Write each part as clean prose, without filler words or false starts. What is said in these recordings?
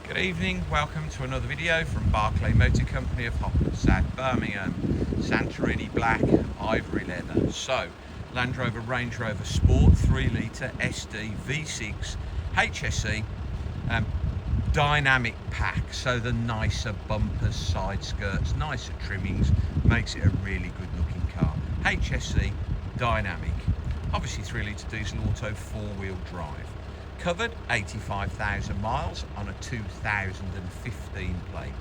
Good evening, welcome to another video from Barclay Motor Company of Hoppers, South Birmingham. Santorini black, ivory leather. So, Land Rover Range Rover Sport 3 litre SD V6 HSE Dynamic pack. So the nicer bumpers, side skirts, nicer trimmings, makes it a really good looking car. HSE Dynamic. Obviously 3 litre diesel auto, 4-wheel drive. Covered 85,000 miles on a 2015 plate.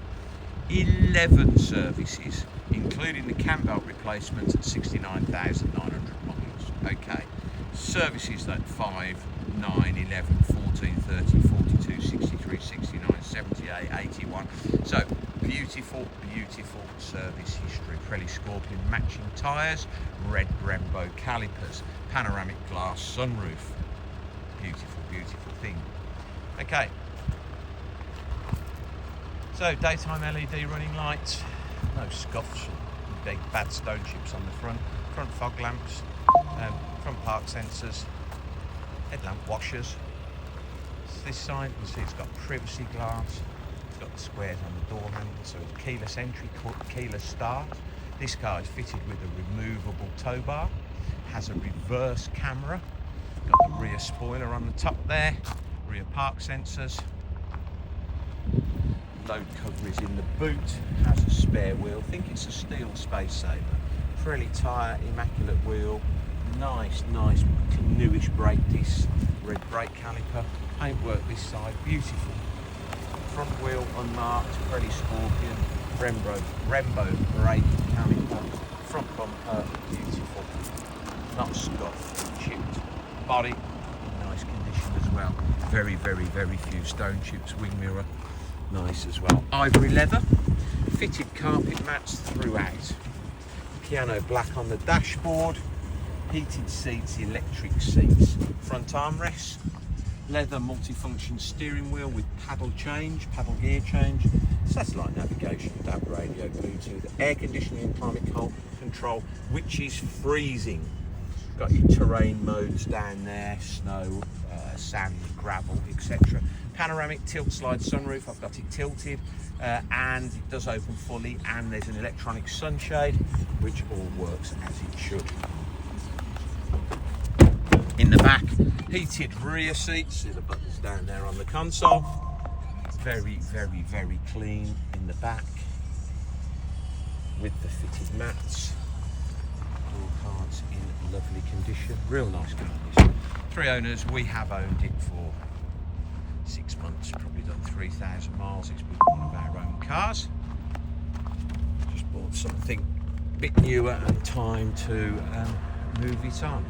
11 services, including the cam belt replacement at 69,900 miles. Okay, services at 5, 9, 11, 14, 30, 42, 63, 69, 78, 81. So beautiful, beautiful service history. Pirelli Scorpion matching tyres, red Brembo calipers, panoramic glass sunroof. Beautiful, beautiful thing. Okay, so daytime LED running lights, no scuffs, big bad stone chips on the front fog lamps, front park sensors, headlamp washers. This side you can see it's got privacy glass, it's got the squares on the door handle, so it's keyless entry, keyless start. This car is fitted with a removable tow bar, has a reverse camera, got the rear spoiler on the top there, rear park sensors, load cover is in the boot, has a spare wheel, I think it's a steel space saver, Pirelli tyre, immaculate wheel, nice newish brake discs, red brake caliper, paintwork this side, beautiful, front wheel unmarked, Pirelli Scorpion, Brembo brake caliper, front bumper, beautiful, not scuffed, chipped. Body, nice condition as well. Very few stone chips. Wing mirror, nice as well. Ivory leather, fitted carpet mats throughout. Piano black on the dashboard. Heated seats, electric seats. Front armrests. Leather multifunction steering wheel with paddle gear change. Satellite navigation, DAB radio, Bluetooth. Air conditioning, climate control, which is freezing. Got your terrain modes down there, snow, sand, gravel, etc. Panoramic tilt slide sunroof, I've got it tilted, and it does open fully, and there's an electronic sunshade, which all works as it should. In the back, heated rear seats, see the buttons down there on the console. Very clean in the back, with the fitted mats. All cards in lovely condition, real nice car this. 3 owners, we have owned it for 6 months, probably done 3,000 miles. It's been one of our own cars. Just bought something a bit newer and time to move it on.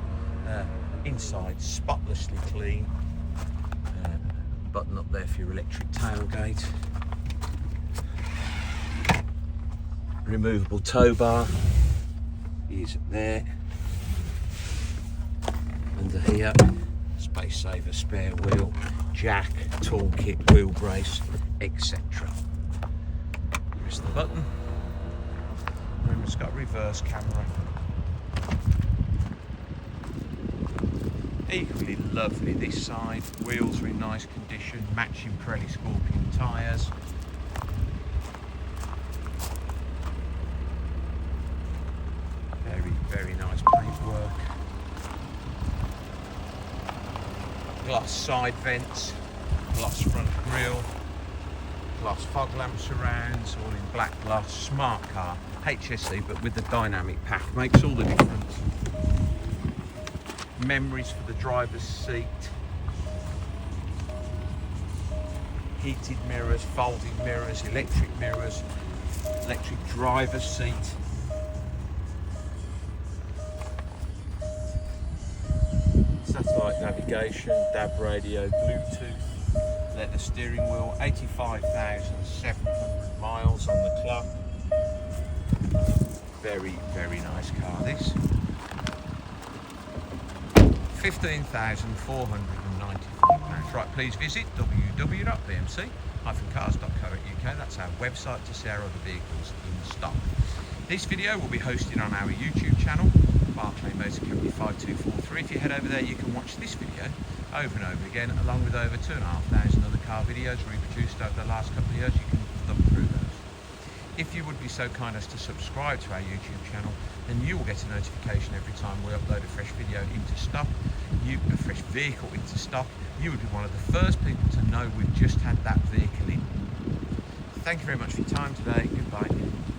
Inside spotlessly clean, button up there for your electric tailgate, removable tow bar is there. Under here, space saver, spare wheel, jack, toolkit, wheel brace, etc. Press the button. Remember, it's got a reverse camera. Equally lovely this side. Wheels are in nice condition, matching Pirelli Scorpion tyres. Very nice paintwork. Glass side vents, gloss front grille, gloss fog lamp surrounds, all in black glass. Smart car, HSE, but with the dynamic pack, makes all the difference. Memories for the driver's seat, heated mirrors, folding mirrors, electric driver's seat. Satellite navigation, DAB radio, Bluetooth, leather steering wheel, 85,700 miles on the clock. Very nice car this. 15,495 pounds. Right, please visit www.bmc-cars.co.uk. That's our website to see our other vehicles in stock. This video will be hosted on our YouTube channel, Barclay Motor Company 5243. If you head over there, you can watch this video over and over again, along with over 2,500 other car videos reproduced over the last couple of years, you can look through those. If you would be so kind as to subscribe to our YouTube channel, then you will get a notification every time we upload a fresh video into stock, a fresh vehicle into stock. You would be one of the first people to know we've just had that vehicle in. Thank you very much for your time today. Goodbye.